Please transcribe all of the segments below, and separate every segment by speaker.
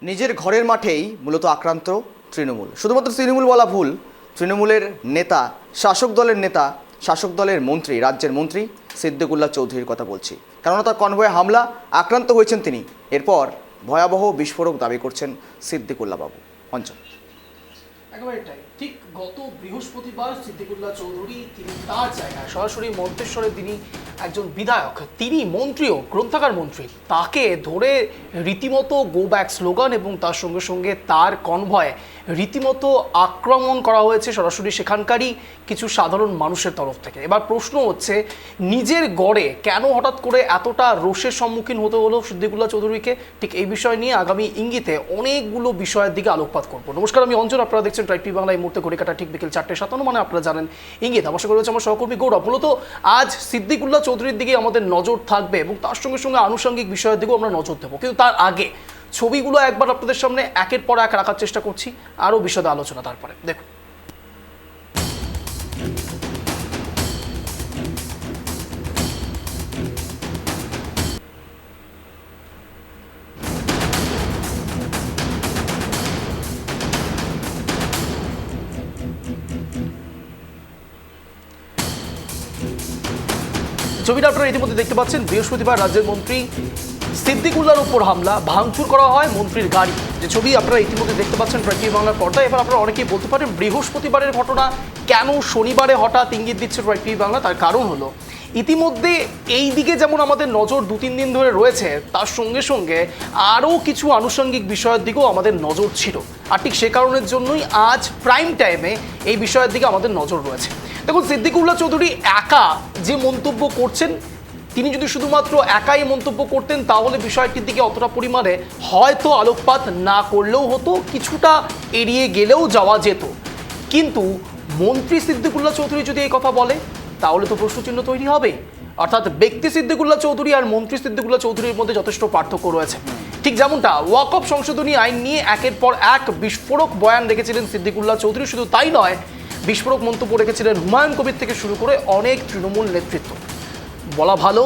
Speaker 1: নিজের ঘরের মাঠেই মূলত আক্রান্ত তৃণমূল। শুধুমাত্র তৃণমূল বলা ভুল, তৃণমূলের নেতা, শাসক দলের মন্ত্রী, রাজ্যের মন্ত্রী সিদ্দিকুল্লাহ চৌধুরীর কথা বলছি। কেননা তার কনভয়ে হামলা, আক্রান্ত হয়েছেন তিনি। এরপর ভয়াবহ বিস্ফোরক দাবি করছেন সিদ্দিকুল্লাহ বাবু। অঞ্চল
Speaker 2: একেবারে তাই। ঠিক গত বৃহস্পতিবার সিদ্দিকুল্লাহ চৌধুরী তিনি তার জায়গায় সরাসরি মন্তেশ্বরের তিনি একজন বিধায়ক, তিনি মন্ত্রীও, গ্রন্থাগার মন্ত্রী, তাকে ধরে রীতিমতো গো ব্যাক স্লোগান এবং তার সঙ্গে সঙ্গে তার কনভয়ে রীতিমতো আক্রমণ করা হয়েছে সরাসরি সেখানকারই কিছু সাধারণ মানুষের তরফ থেকে। এবার প্রশ্ন হচ্ছে, নিজের গড়ে কেন হঠাৎ করে এতটা রোষের সম্মুখীন হতে হলো সিদ্দিকুল্লাহ চৌধুরীকে? ঠিক এই বিষয় নিয়ে আগামী ইঙ্গিতে অনেকগুলো বিষয়ের দিকে আলোকপাত করবো। নমস্কার, আমি অঞ্চল, আপনারা দেখছেন ট্রাইব টিভি বাংলা। এই মুহূর্তে ঘড়ি কাটা ঠিক বিকেল 4:57, মানে আপনারা জানেন ইঙ্গিত। আমার সঙ্গে রয়েছে আমার সহকর্মী গৌরব। মূলত আজ সিদ্দিকুল্লাহ চৌধুরীর দিকে আমাদের নজর থাকবে এবং তার সঙ্গে সঙ্গে আনুষঙ্গিক বিষয়ের দিকেও আমরা নজর দেবো, কিন্তু তার আগে ছবিগুলো একবার আপনাদের সামনে একের পর এক রাখার চেষ্টা করছি, আরও বিশদে আলোচনা তারপরে দেখুন। ছবিটা আপনারা ইতিমধ্যে দেখতে পাচ্ছেন। বৃহস্পতিবার রাজ্যের মন্ত্রী সিদ্দিকুল্লাহর উপর হামলা, ভাঙচুর করা হয় মন্ত্রীর গাড়ি, যে ছবি আপনারা ইতিমধ্যে দেখতে পাচ্ছেন ট্রাইব টিভি বাংলার পর্দায়। এবার আপনারা অনেকেই বলতে পারেন বৃহস্পতিবারের ঘটনা কেন শনিবারে হঠাৎ ইঙ্গিত দিচ্ছে ট্রাইব টিভি বাংলা? তার কারণ হলো, ইতিমধ্যে এই দিকে যেমন আমাদের নজর 2-3 দিন ধরে রয়েছে, তার সঙ্গে সঙ্গে আরও কিছু আনুষঙ্গিক বিষয়ের দিকেও আমাদের নজর ছিল। আর ঠিক সে কারণের জন্যই আজ প্রাইম টাইমে এই বিষয়ের দিকে আমাদের নজর রয়েছে। দেখুন, সিদ্দিকুল্লাহ চৌধুরী একা যে মন্তব্য করছেন, তিনি যদি শুধুমাত্র একাই মন্তব্য করতেন তাহলে বিষয়টির দিকে অতটা পরিমাণে হয়তো আলোকপাত না করলেও হতো, কিছুটা এড়িয়ে গেলেও যাওয়া যেত। কিন্তু মন্ত্রী সিদ্দিকুল্লাহ চৌধুরী যদি এই কথা বলে তাহলে তো প্রশ্নচিহ্ন তৈরি হবে। অর্থাৎ ব্যক্তি সিদ্দিকুল্লাহ চৌধুরী আর মন্ত্রী সিদ্দিকুল্লাহ চৌধুরীর মধ্যে যথেষ্ট পার্থক্য রয়েছে। ঠিক যেমনটা ওয়াকফ সংশোধনী আইন নিয়ে একের পর এক বিস্ফোরক বয়ান রেখেছিলেন সিদ্দিকুল্লাহ চৌধুরী, শুধু তাই নয়, বিস্ফোরক মন্তব্য রেখেছিলেন হুমায়ুন কবির থেকে শুরু করে অনেক তৃণমূল নেতৃত্ব। বলা ভালো,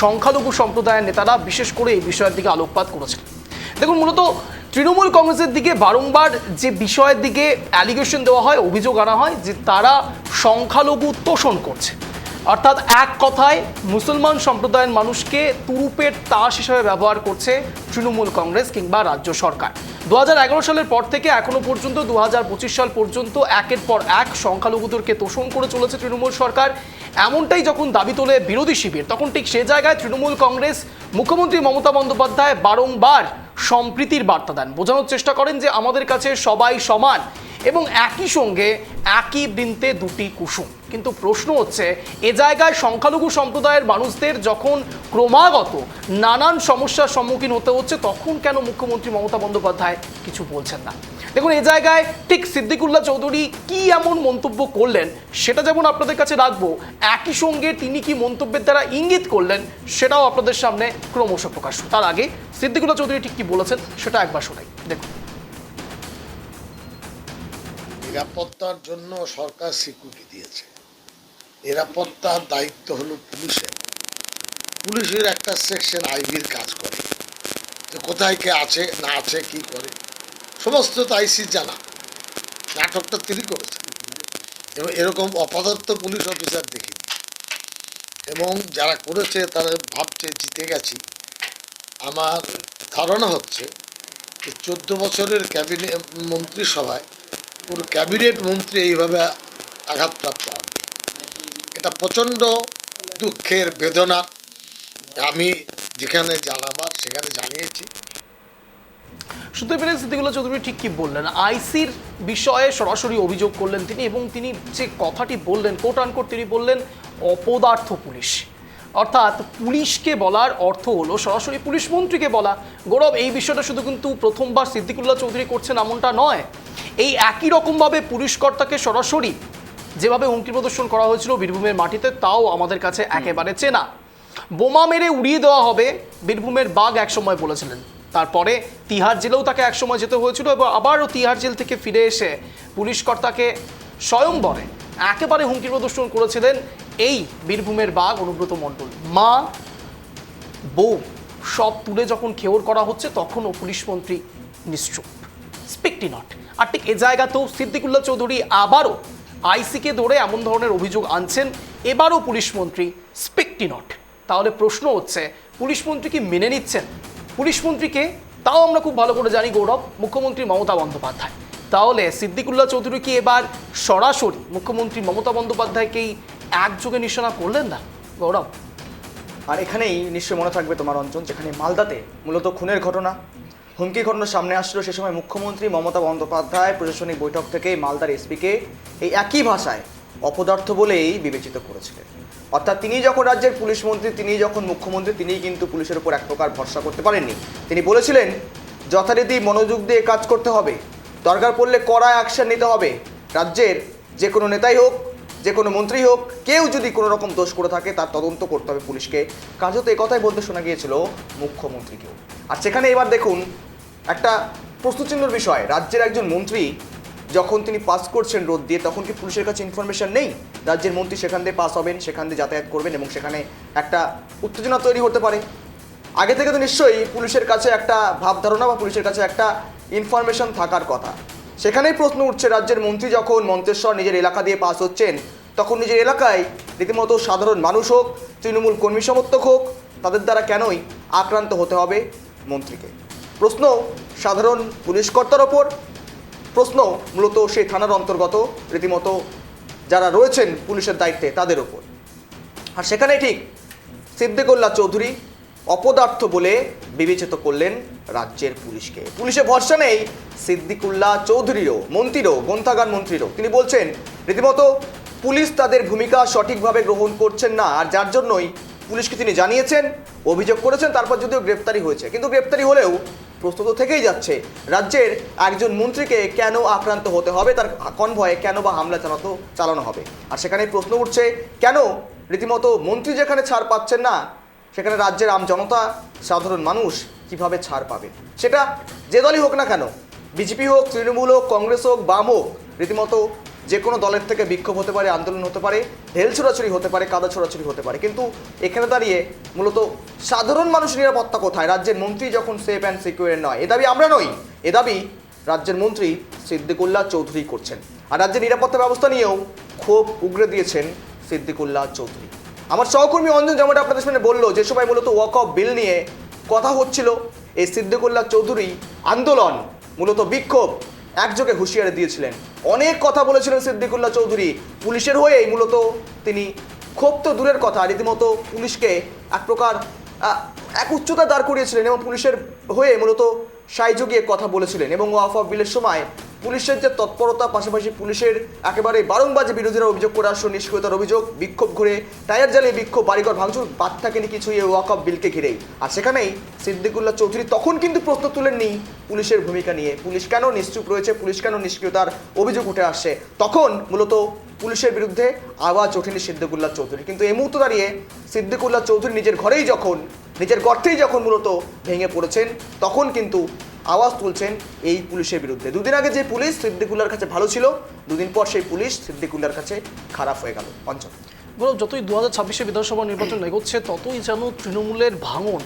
Speaker 2: সংখ্যালঘু সম্প্রদায়ের নেতারা বিশেষ করে এই বিষয়ের দিকে আলোকপাত করেছেন। দেখুন, মূলত তৃণমূল কংগ্রেসের দিকে বারংবার যে বিষয়ের দিকে অ্যালিগেশন দেওয়া হয়, অভিযোগ আনা হয় যে তারা সংখ্যালঘু তোষণ করছে। অর্থাৎ এক কথায় মুসলমান সম্প্রদায়ের মানুষকে তুরুপের তাস হিসেবে ব্যবহার করছে তৃণমূল কংগ্রেস কিংবা রাজ্য সরকার। 2011 সালের পর থেকে এখনো পর্যন্ত 2025 সাল পর্যন্ত একের পর এক সংখ্যালঘুদেরকে তোষণ করে চলেছে তৃণমূল সরকার। এমনটাই যখন দাবি তোলে বিরোধী শিবির, তখন ঠিক সে জায়গায় তৃণমূল কংগ্রেস, মুখ্যমন্ত্রী মমতা বন্দ্যোপাধ্যায় বারংবার সম্প্রীতির বার্তা দেন, বোঝানোর চেষ্টা করেন যে আমাদের কাছে সবাই সমান এবং একই সঙ্গে একই বৃন্তে দুটি কুসুম। কিন্তু প্রশ্ন হচ্ছে, এ জায়গায় সংখ্যালঘু সম্প্রদায়ের মানুষদের যখন ক্রমাগত নানান সমস্যার সম্মুখীন হতে হচ্ছে, তখন কেন মুখ্যমন্ত্রী মমতা বন্দ্যোপাধ্যায় কিছু বলছেন না? দেখুন, এ জায়গায় ঠিক সিদ্দিকুল্লাহ চৌধুরী কি এমন মন্তব্য করলেন সেটা যেমন আপনাদের কাছে রাখবো, একই সঙ্গে তিনি কি মন্তব্যের দ্বারা ইঙ্গিত করলেন সেটাও আপনাদের সামনে ক্রমশ প্রকাশ। তার আগে সিদ্দিকুল্লাহ চৌধুরী ঠিক কি বলেছেন সেটা একবার শোনাই, দেখুন।
Speaker 3: নিরাপত্তার জন্য সরকার স্বীকৃতি দিয়েছে। নিরাপত্তার দায়িত্ব হলো পুলিশের। পুলিশের একটা সেকশন আইবির কাজ করে, যে কোথায় কে আছে না আছে, কি করে, সমস্ত তো আইসি জানা। নাটকটা তিনি করেছেন এবং এরকম অপদার্থ পুলিশ অফিসার দেখিনি। এবং যারা করেছে তারা ভাবছে জিতে গেছি। আমার ধারণা হচ্ছে যে 14 বছরের ক্যাবিনেট মন্ত্রিসভায় পুরো ক্যাবিনেট মন্ত্রী এইভাবে আঘাতপ্রাপ্ত হন, এটা প্রচণ্ড দুঃখের বেদনা। আমি যেখানে জানাবার সেখানে জানিয়েছি।
Speaker 2: শুনতে পেরেন সিদ্দিকুল্লাহ চৌধুরী ঠিক কি বললেন। আইসির বিষয়ে সরাসরি অভিযোগ করলেন তিনি, এবং তিনি যে কথাটি বললেন, কোট আনকোট তিনি বললেন অপদার্থ পুলিশ। অর্থাৎ পুলিশকে বলার অর্থ হলো সরাসরি পুলিশ মন্ত্রীকে বলা। গৌরব, এই বিষয়টা শুধু কিন্তু প্রথমবার সিদ্দিকুল্লাহ চৌধুরী করছেন এমনটা নয়। এই একই রকমভাবে পুলিশ কর্তাকে সরাসরি যেভাবে হুমকি প্রদর্শন করা হয়েছিল বীরভূমের মাটিতে, তাও আমাদের কাছে একেবারে চেনা। বোমা মেরে উড়িয়ে দেওয়া হবে বীরভূমের বাঘ একসময় বলেছিলেন। তারপরে তিহার জেলেও তাকে একসময় যেতে হয়েছিল এবং আবারও তিহার জেল থেকে ফিরে এসে পুলিশ কর্তাকে স্বয়ংবরে একেবারে হুমকি প্রদর্শন করেছিলেন এই বীরভূমের বাঘ অনুব্রত মণ্ডল। মা, বউ সব তুলে যখন খেওর করা হচ্ছে, তখনও পুলিশ মন্ত্রী নিশ্চুপ, স্পিকটি নট। আর ঠিক এ জায়গাতেও সিদ্দিকুল্লাহ চৌধুরী আবারও আইসিকে ধরে এমন ধরনের অভিযোগ আনছেন, এবারও পুলিশ মন্ত্রী স্পিকটি নট। তাহলে প্রশ্ন হচ্ছে, পুলিশ মন্ত্রী কি মেনে নিচ্ছেন? পুলিশ মন্ত্রীকে তাও আমরা খুব ভালো করে জানি গৌরব, মুখ্যমন্ত্রী মমতা বন্দ্যোপাধ্যায়। তাহলে সিদ্দিকুল্লাহ চৌধুরী কি এবার সরাসরি মুখ্যমন্ত্রী মমতা বন্দ্যোপাধ্যায়কেই একযোগে নিশানা করলেন না গৌরব?
Speaker 1: আর এখানেই নিশ্চয়ই মনে থাকবে তোমার অঞ্চল, যেখানে মালদাতে মূলত খুনের ঘটনা, হুমকি ঘটনা সামনে আসলো, সে সময় মুখ্যমন্ত্রী মমতা বন্দ্যোপাধ্যায় প্রশাসনিক বৈঠক থেকে মালদার এসপিকে এই একই ভাষায় অপদার্থ বলেই বিবেচিত করেছিলেন। অর্থাৎ তিনি যখন রাজ্যের পুলিশ মন্ত্রী, তিনি যখন মুখ্যমন্ত্রী, তিনি কিন্তু পুলিশের উপর এক প্রকার ভরসা করতে পারেননি। তিনি বলেছিলেন যথারীতি মনোযোগ দিয়ে কাজ করতে হবে, দরকার পড়লে কড়া অ্যাকশন নিতে হবে। রাজ্যের যে কোনো নেতাই হোক, যে কোনো মন্ত্রী হোক, কেউ যদি কোনো রকম দোষ করে থাকে তার তদন্ত করতে হবে পুলিশকে। কার্যত এই কথাই বলতে শোনা গিয়েছিল মুখ্যমন্ত্রীকেও। আর সেখানে এবার দেখুন একটা প্রশ্নচিহ্নের বিষয়, রাজ্যের একজন মন্ত্রী যখন তিনি পাস করছেন রোড দিয়ে, তখন কি পুলিশের কাছে ইনফরমেশন নেই? রাজ্যের মন্ত্রী সেখান দিয়ে পাস হবেন, সেখান দিয়ে যাতায়াত করবেন এবং সেখানে একটা উত্তেজনা তৈরি হতে পারে। আগে থেকে তো নিশ্চয়ই পুলিশের কাছে একটা ভাবধারণা বা পুলিশের কাছে একটা ইনফরমেশন থাকার কথা। সেখানেই প্রশ্ন উঠছে, রাজ্যের মন্ত্রী যখন মন্তেশ্বর নিজের এলাকা দিয়ে পাস হচ্ছেন, তখন নিজের এলাকায় রীতিমতো সাধারণ মানুষ হোক, তৃণমূল কর্মী সমর্থক হোক, তাদের দ্বারা কেনই আক্রান্ত হতে হবে মন্ত্রীকে? প্রশ্ন সাধারণ পুলিশ কর্তার ওপর, প্রশ্ন মূলত সেই থানার অন্তর্গত রীতিমতো যারা রয়েছেন পুলিশের দায়িত্বে তাদের ওপর। আর সেখানে ঠিক সিদ্দিকুল্লাহ চৌধুরী অপদার্থ বলে বিবেচিত করলেন রাজ্যের পুলিশকে। পুলিশে ভরসা নেই সিদ্দিকুল্লাহ চৌধুরীরও, মন্ত্রীরও, গ্রন্থাগার মন্ত্রীরও। তিনি বলছেন রীতিমতো পুলিশ তাদের ভূমিকা সঠিকভাবে গ্রহণ করছেন না, আর যার জন্যই পুলিশকে তিনি জানিয়েছেন, অভিযোগ করেছেন, তারপর যদিও গ্রেপ্তারি হয়েছে। কিন্তু গ্রেপ্তারি হলেও প্রশ্ন তো থেকেই যাচ্ছে, রাজ্যের একজন মন্ত্রীকে কেন আক্রান্ত হতে হবে, তার কনভয়ে কেন বা হামলা চালানো হবে? আর সেখানে প্রশ্ন উঠছে, কেন রীতিমতো মন্ত্রী যেখানে ছাড় পাচ্ছেন না, সেখানে রাজ্যের আম জনতা, সাধারণ মানুষ কিভাবে ছাড় পাবে? সেটা যে দলই হোক না কেন, বিজেপি হোক, তৃণমূল হোক, কংগ্রেস হোক, বাম হোক, রীতিমতো যে কোনো দলের থেকে বিক্ষোভ হতে পারে, আন্দোলন হতে পারে, ঢেল ছোড়াছুড়ি হতে পারে, কাদা ছোড়াছুড়ি হতে পারে। কিন্তু এখানে দাঁড়িয়ে মূলত সাধারণ মানুষের নিরাপত্তা কোথায়? রাজ্যের মন্ত্রী যখন সেফ অ্যান্ড সিকিউর নয়, এ দাবি আমরা নই, এ দাবি রাজ্যের মন্ত্রী সিদ্দিকুল্লাহ চৌধুরী করছেন। আর রাজ্যের নিরাপত্তা ব্যবস্থা নিয়েও ক্ষোভ উগরে দিয়েছেন সিদ্দিকুল্লাহ চৌধুরী। আমার সহকর্মী অঞ্জন যেমনটা আপনাদের সামনে বললো, যে সময় মূলত ওয়াক অফ বিল নিয়ে কথা হচ্ছিল, এই সিদ্দিকুল্লাহ চৌধুরী আন্দোলন, মূলত বিক্ষোভ একযোগে হুঁশিয়ারি দিয়েছিলেন। অনেক কথা বলেছিলেন সিদ্দিকুল্লাহ চৌধুরী পুলিশের হয়েই। মূলত তিনি ক্ষোভ তো দূরের কথা, রীতিমতো পুলিশকে এক প্রকার এক উচ্চতায় দাঁড় করিয়েছিলেন এবং পুলিশের হয়ে মূলত সাহায্য গিয়ে কথা বলেছিলেন। এবং ওয়াক অফ বিলের সময় পুলিশের যে তৎপরতা, পাশাপাশি পুলিশের একেবারে বারংবারে বিরোধীরা অভিযোগ করে আসলো নিষ্ক্রিয়তার অভিযোগ, বিক্ষোভ ঘুরে টায়ার জ্বালিয়ে বিক্ষোভ, বাড়িঘর ভাঙচুর, বাদ থাকেনি কিছু এই ওয়াক অফ বিলকে ঘিরেই। আর সেখানেই সিদ্দিকুল্লাহ চৌধুরী তখন কিন্তু প্রশ্ন তুলেননি পুলিশের ভূমিকা নিয়ে, পুলিশ কেন নিশ্চুপ রয়েছে, পুলিশ কেন নিষ্ক্রিয়তার অভিযোগ উঠে আসছে। তখন মূলত পুলিশের বিরুদ্ধে আওয়াজ ওঠেনি সিদ্দিকুল্লাহ চৌধুরী। কিন্তু এই মুহূর্তে দাঁড়িয়ে সিদ্দিকুল্লাহ চৌধুরী নিজের ঘরেই যখন, নিজের গর্তেই যখন মূলত ভেঙে পড়েছেন, তখন কিন্তু আওয়াজ তুলছেন এই পুলিশের বিরুদ্ধে। দুদিন আগে যে পুলিশ সিদ্দিকুল্লাহর কাছে ভালো ছিল, দুদিন পর সেই পুলিশ সিদ্দিকুল্লাহর কাছে খারাপ হয়ে গেল। অঞ্চল
Speaker 2: গৌরব, যতই 2026 বিধানসভা নির্বাচন এগোচ্ছে, ততই যেন তৃণমূলের ভাঙন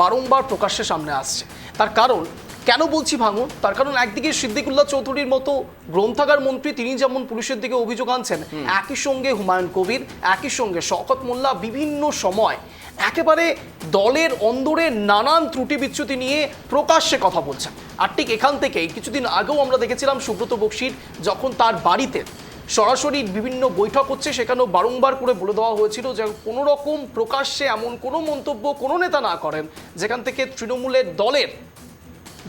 Speaker 2: বারংবার প্রকাশ্যে সামনে আসছে। তার কারণ, কেন বলছি ভাঙন, তার কারণ একদিকে সিদ্দিকুল্লাহ চৌধুরীর মতো গ্রন্থাগার মন্ত্রী তিনি যেমন পুলিশের দিকে অভিযোগ আনছেন, একই সঙ্গে হুমায়ুন কবির, একই সঙ্গে শওকত মোল্লা বিভিন্ন সময় একেবারে দলের অন্দরে নানান ত্রুটি বিচ্যুতি নিয়ে প্রকাশ্যে কথা বলছেন। আর ঠিক এখান থেকেই কিছুদিন আগেও আমরা দেখেছিলাম সুব্রত বক্সির যখন তার বাড়িতে সরাসরি বিভিন্ন বৈঠক হচ্ছে, সেখানেও বারংবার করে বলে দেওয়া হয়েছিল যে কোনো রকম প্রকাশ্যে এমন কোনো মন্তব্য কোনো নেতা না করেন যেখান থেকে তৃণমূলের দলের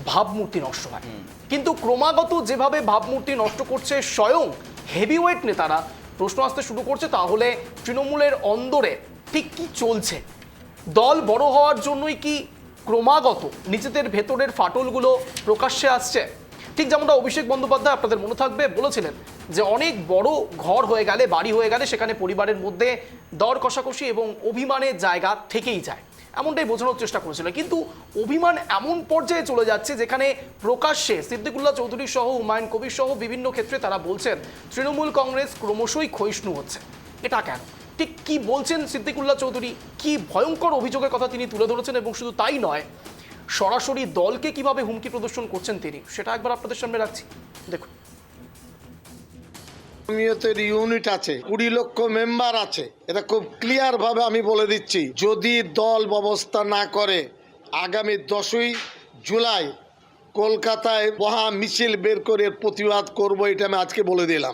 Speaker 2: ভাবমূর্তি নষ্ট হয়। কিন্তু ক্রমাগত যেভাবে ভাবমূর্তি নষ্ট করছে স্বয়ং হেভিওয়েট নেতারা, প্রশ্ন আসতে শুরু করছে তাহলে তৃণমূলের অন্দরে ঠিক কি চলছে? দল বড় হওয়ার জন্যই কি ক্রমাগত নিজেদের ভেতরের ফাটলগুলো প্রকাশ্যে আসছে? ঠিক যেমনটা অভিষেক বন্দ্যোপাধ্যায়, আপনাদের মনে থাকবে, বলেছিলেন যে অনেক বড় ঘর হয়ে গেলে, বাড়ি হয়ে গেলে সেখানে পরিবারের মধ্যে দর কষাকষি এবং অভিমানের জায়গা থেকেই যায়, এমনটাই বোঝানোর চেষ্টা করেছিল। কিন্তু অভিমান এমন পর্যায়ে চলে যাচ্ছে যেখানে প্রকাশ্যে সিদ্দিকুল্লাহ চৌধুরী সহ হুমায়ুন কবির সহ বিভিন্ন ক্ষেত্রে তারা বলছেন তৃণমূল কংগ্রেস ক্রমশই ক্ষয়িষ্ণু হচ্ছে। এটা কেন? ঠিক কি বলছেন সিদ্দিকুল্লাহ চৌধুরী, কি ভয়ঙ্কর অভিযোগের কথা তিনি তুলে ধরেছেন? এবং শুধু তাই নয়, সরাসরি দলকে কিভাবে হুমকি প্রদর্শন করছেন তিনি, সেটা একবার আপনাদের সামনে রাখছি, দেখুন।
Speaker 3: জমিয়তের ইউনিট আছে, 20 লক্ষ মেম্বার আছে, এটা খুব ক্লিয়ার ভাবে আমি বলে দিচ্ছি, যদি দল ব্যবস্থা না করে আগামী 10ই জুলাই কলকাতায় মহা মিছিল বের করে প্রতিবাদ করব, এটা আমি আজকে বলে দিলাম।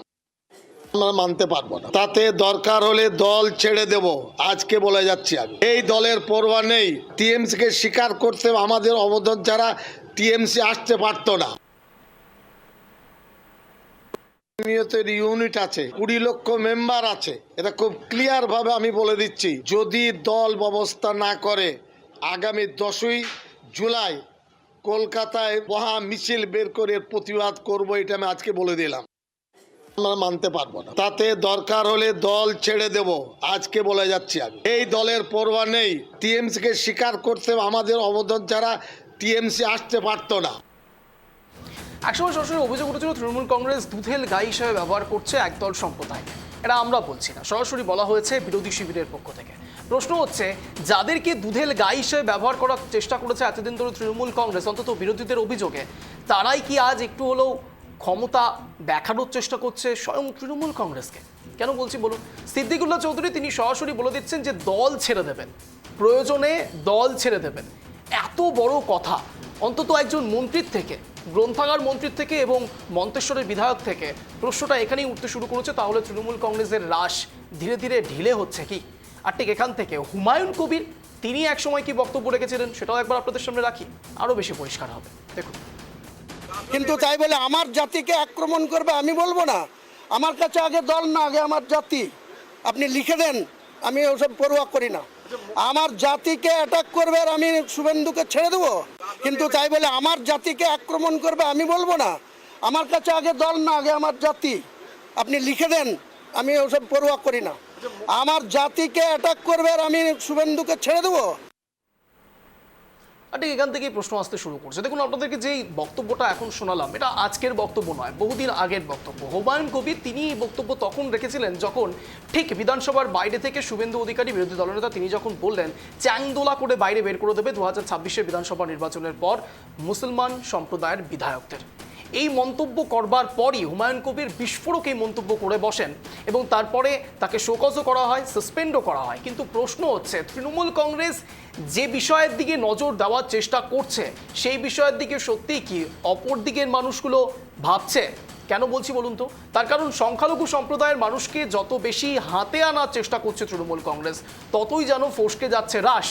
Speaker 3: আমরা মানতে পারবো না, তাতে দরকার হলে দল ছেড়ে দেব, আজকে বলে যাচ্ছি আমি। এই দলের পরোয়া নেই, টিএমসি কে স্বীকার করতে আমাদের অবদান ছাড়া টিএমসি আসতে পারতো না। জমিয়তের ইউনিট আছে, 20 লক্ষ মেম্বার আছে, এটা খুব ক্লিয়ার ভাবে আমি বলে দিচ্ছি, যদি দল ব্যবস্থা না করে আগামী 10ই জুলাই কলকাতায় মহা মিছিল বের করে প্রতিবাদ করব, এটা আমি আজকে বলে দিলাম। আমরা মানতে পারবো না, তাতে দরকার হলে দল ছেড়ে দেব, আজকে বলে যাচ্ছি আমি। এই দলের পরোয়া নেই, টিএমসি কে স্বীকার করতে আমাদের অবদান ছাড়া টিএমসি আসতে পারতো না।
Speaker 2: একসময় সরাসরি অভিযোগ উঠেছিল তৃণমূল কংগ্রেস দুধেল গাই হিসেবে ব্যবহার করছে একদল সম্প্রদায়। এটা আমরা বলছি না, সরাসরি বলা হয়েছে বিরোধী শিবিরের পক্ষ থেকে। প্রশ্ন হচ্ছে, যাদেরকে দুধেল গাই হিসেবে ব্যবহার করার চেষ্টা করেছে এতদিন ধরে তৃণমূল কংগ্রেস, অন্তত বিরোধীদের অভিযোগে, তারাই কি আজ একটু হলেও ক্ষমতা দেখানোর চেষ্টা করছে স্বয়ং তৃণমূল কংগ্রেসকে? কেন বলছি বলুন। সিদ্দিকুল্লাহ চৌধুরী তিনি সরাসরি বলে দিচ্ছেন যে দল ছেড়ে দেবেন, প্রয়োজনে দল ছেড়ে দেবেন। এত বড় কথা অন্তত একজন মন্ত্রীর থেকে, গ্রন্থাগার মন্ত্রীর থেকে এবং মন্তেশ্বরের বিধায়ক থেকে প্রশ্নটা এখানেই উঠতে শুরু করেছে। তাহলে তৃণমূল কংগ্রেসের রাশ ধীরে ধীরে ঢিলে হচ্ছে কি? আর ঠিক এখান থেকে হুমায়ুন কবির তিনি একসময় কি বক্তব্য রেখেছিলেন সেটাও একবার আপনাদের সামনে রাখি, আরও বেশি পরিষ্কার হবে, দেখুন।
Speaker 4: কিন্তু তাই বলে আমার জাতিকে আক্রমণ করবে আমি বলবো না। আমার কাছে আগে দল না, আগে আমার জাতি। আপনি লিখে দেন, আমি ওসব পরোয়া করি না। আমার জাতিকে অ্যাটাক করবে আর আমি শুভেন্দুকে ছেড়ে দেবো? কিন্তু তাই বলে আমার জাতিকে আক্রমণ করবে আমি বলবো না। আমার কাছে আগে দল না, আগে আমার জাতি। আপনি লিখে দেন, আমি ওসব পরোয়া করি না। আমার জাতিকে অ্যাটাক করবে আর আমি শুভেন্দুকে ছেড়ে দেবো?
Speaker 2: আর ঠিক এখান থেকেই প্রশ্ন আসতে শুরু করছে। দেখুন, আপনাদেরকে যেই বক্তব্যটা এখন শোনালাম, এটা আজকের বক্তব্য নয়, বহুদিন আগের বক্তব্য। হুমায়ুন কবির তিনি এই বক্তব্য তখন রেখেছিলেন যখন ঠিক বিধানসভার বাইরে থেকে শুভেন্দু অধিকারী, বিরোধী দলনেতা, তিনি যখন বললেন চ্যাংদোলা করে বাইরে বের করে দেবে 2026-এর বিধানসভা নির্বাচনের পর মুসলমান সম্প্রদায়ের বিধায়কদের। এই মন্তব্য করবার পরই হুমায়ুন কবির বিস্ফোরক এই মন্তব্য করে বসেন এবং তারপরে তাকে শোকজও করা হয়, সাসপেন্ডও করা হয়। কিন্তু প্রশ্ন হচ্ছে, তৃণমূল কংগ্রেস যে বিষয়ের দিকে নজর দেওয়ার চেষ্টা করছে সেই বিষয়ের দিকে সত্যিই কি অপর দিকের মানুষগুলো ভাবছে? কেন বলছি বলুন তো? তার কারণ সংখ্যালঘু সম্প্রদায়ের মানুষকে যত বেশি হাতে আনার চেষ্টা করছে তৃণমূল কংগ্রেস, ততই যেন ফসকে যাচ্ছে রাশ।